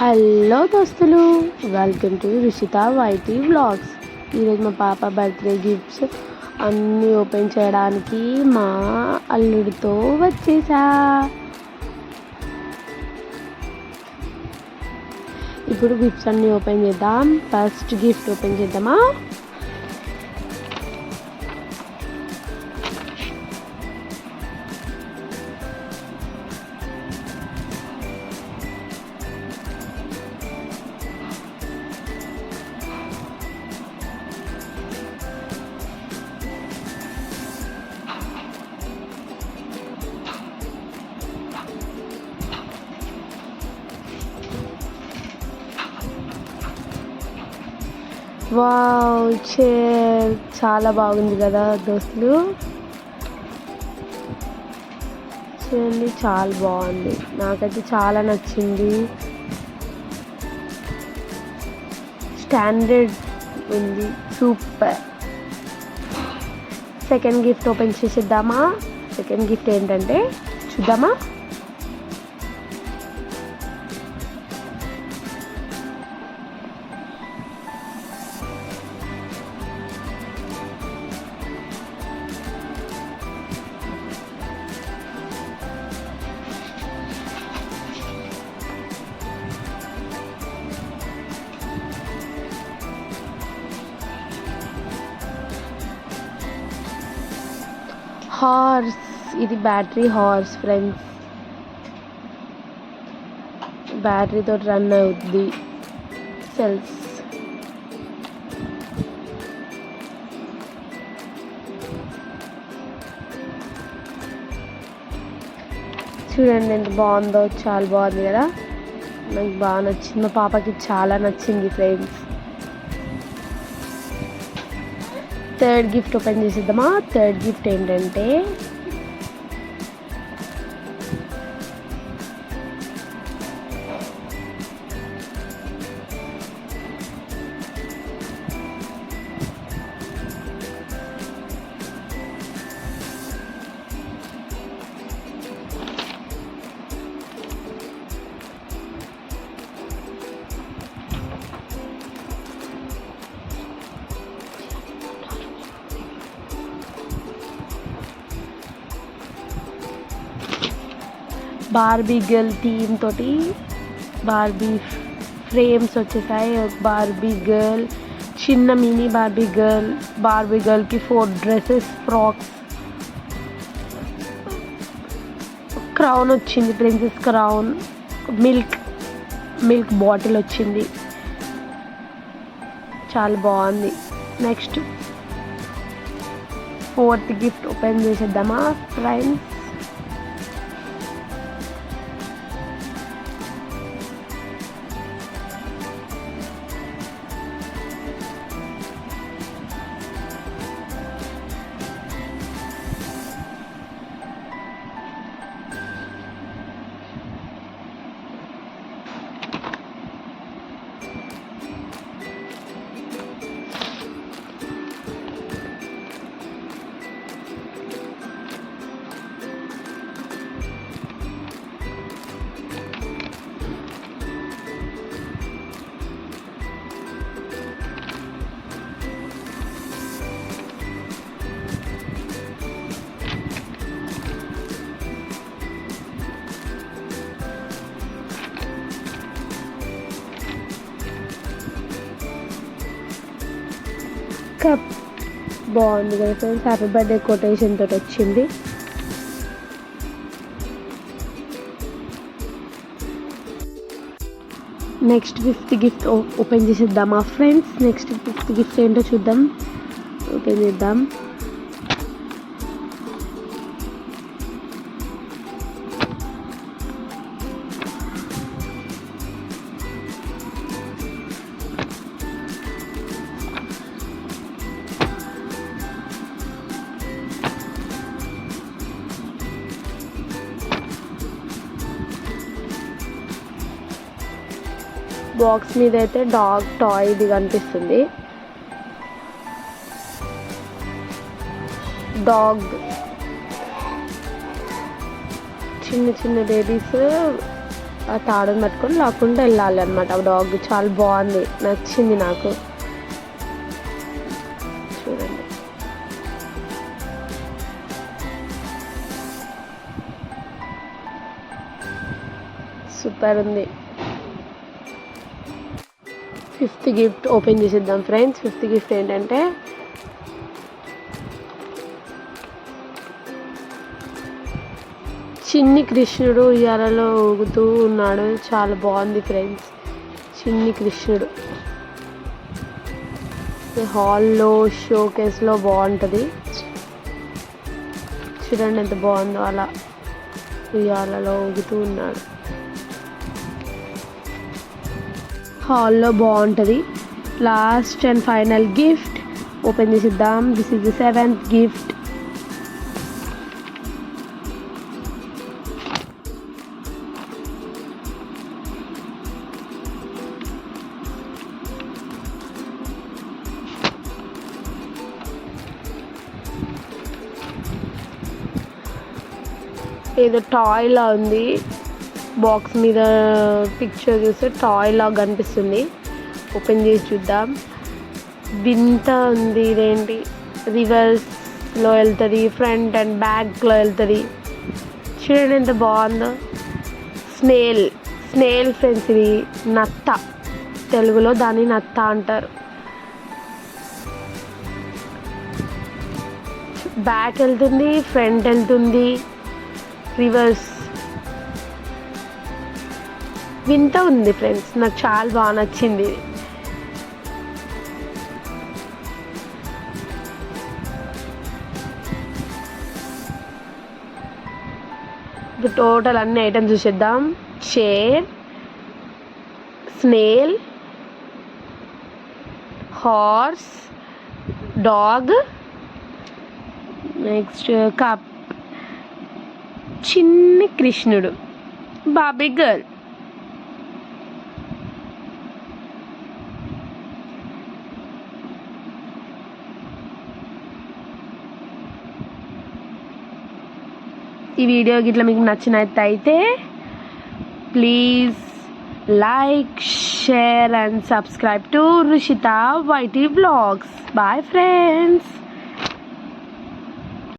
Hello దోస్తులు, welcome to Rishita YT vlogs. ఈరోజు మా పాప బర్త్డే గిఫ్ట్స్ అన్నీ ఓపెన్ చేయడానికి మా అల్లుడితో వచ్చేసా. ఇప్పుడు గిఫ్ట్స్ అన్నీ ఓపెన్ చేద్దాం. ఫస్ట్ గిఫ్ట్ ఓపెన్ చేద్దామా? వావ్, చైర్ చాలా బాగుంది కదా దోస్తులు. చూడండి, చాలా బాగుంది, నాకైతే చాలా నచ్చింది. స్టాండర్డ్ ఉంది, సూపర్. సెకండ్ గిఫ్ట్ ఓపెన్ చేసేద్దామా? సెకండ్ గిఫ్ట్ ఏంటంటే చూద్దామా? హార్స్, ఇది బ్యాటరీ హార్స్ ఫ్రెండ్స్. బ్యాటరీతో రన్ అవుద్ది, సెల్స్. చూడండి ఎంత బాగుందో, చాలా బాగుంది కదా. నాకు బాగా నచ్చింది, మా పాపకి చాలా నచ్చింది ఫ్రెండ్స్. థర్డ్ గిఫ్ట్ ఓపెన్ చేసేద్దామా? థర్డ్ గిఫ్ట్ ఏంటంటే బార్బీ గర్ల్ థీమ్ తోటి బార్బీ ఫ్రేమ్స్ వచ్చేసాయి. బార్బీ గర్ల్, చిన్న మినీ బార్బీ గర్ల్, బార్బీ గర్ల్కి 4 డ్రెస్సెస్, ఫ్రాక్స్, క్రౌన్ వచ్చింది, ప్రిన్సెస్ క్రౌన్, మిల్క్ బాటిల్ వచ్చింది. చాలా బాగుంది. నెక్స్ట్ ఫోర్త్ గిఫ్ట్ ఓపెన్ చేసేద్దామా ఫ్రెండ్స్? కప్ బాగుంది కదా ఫ్రెండ్స్, హ్యాపీ బర్త్డే కొటేషన్ తోటి వచ్చింది. నెక్స్ట్ ఫిఫ్త్ గిఫ్ట్ ఓపెన్ చేసేద్దామా ఫ్రెండ్స్? నెక్స్ట్ ఫిఫ్త్ గిఫ్ట్ ఏంటో చూద్దాం, ఓపెన్ చేద్దాం. బాక్స్ మీద అయితే డాగ్ టాయ్ ఇది కనిపిస్తుంది. డాగ్, చిన్న చిన్న బేబీస్ ఆ తాడుని పట్టుకొని లాక్కుంటూ వెళ్ళాలి అనమాట. ఆ డాగ్ చాలా బాగుంది, నచ్చింది నాకు. చూడండి, సూపర్ ఉంది. 5th గిఫ్ట్ ఓపెన్ చేసేద్దాం ఫ్రెండ్స్. 5th గిఫ్ట్ ఏంటంటే చిన్ని కృష్ణుడు ఉయ్యాలలో ఊగుతూ ఉన్నాడు. చాలా బాగుంది ఫ్రెండ్స్, చిన్ని కృష్ణుడు. హాల్లో షో కేస్లో బాగుంటుంది. చూడండి ఎంత బాగుందో, అలా ఉయ్యాలలో ఊగుతూ ఉన్నాడు. హాల్లో బాగుంటుంది. Last and final gift open చేసిద్దాం. This is the 7th gift. ఏదో టాయ్ లా ఉంది. బాక్స్ మీద పిక్చర్ చూస్తే టాయ్ లాగా కనిపిస్తుంది. ఓపెన్ చేసి చూద్దాం. వింత ఉంది. ఇదేంటి, రివర్స్లో వెళ్తుంది, ఫ్రంట్ అండ్ బ్యాక్లో వెళ్తుంది. చూడండి ఎంత బాగుందో. స్నేల్ ఫ్రెండ్స్, ఇది నత్త. తెలుగులో దాన్ని నత్త అంటారు. బ్యాక్ వెళ్తుంది, ఫ్రంట్ వెళ్తుంది, రివర్స్. వింత ఉంది ఫ్రెండ్స్, నాకు చాలా బాగా నచ్చింది. ఇప్పుడు టోటల్ అన్ని ఐటమ్స్ చూసేద్దాం. Chair, snail, horse, dog, next cup, చిన్ని కృష్ణుడు, బాబీ గర్ల్. ఈ వీడియో గిట్లా మీకు నచ్చినట్టయితే please like, share and subscribe to Rushita YT vlogs. Bye friends.